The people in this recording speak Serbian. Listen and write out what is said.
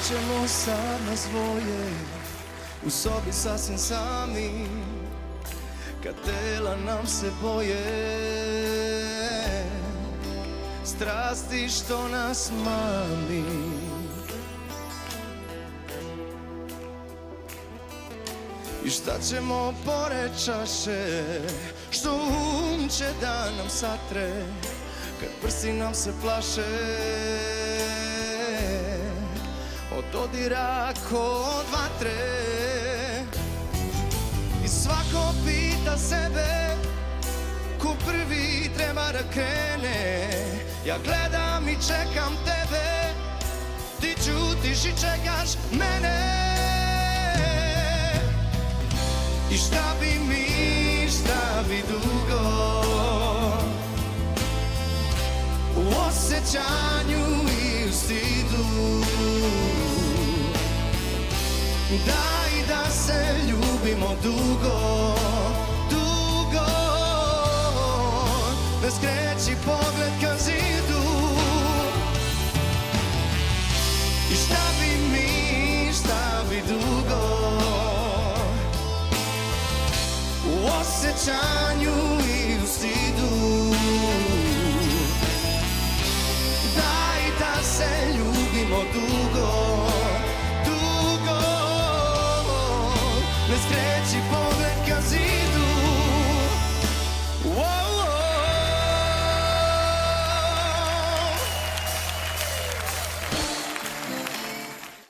ćemo sad na svoje, u sobi sasvim sami, kad tela nam se boje strasti što nas mami. I šta ćemo pored čaše, što um će da nam satre, kad prsi nam se plaše od dodira ko od vatre. I svako pita sebe ko prvi treba da krene. Ja gledam i čekam tebe, ti ćutiš i čekaš mene. I šta bi mi, šta bi dugo u osjećanju i u stidu. Daj da se ljubimo dugo, dugo, ne skreći pogled ka zidu. I šta bi mi, šta bi dugo u osjećanju i u stidu. Daj da se ljubimo dugo, dugo, ne skreći pogled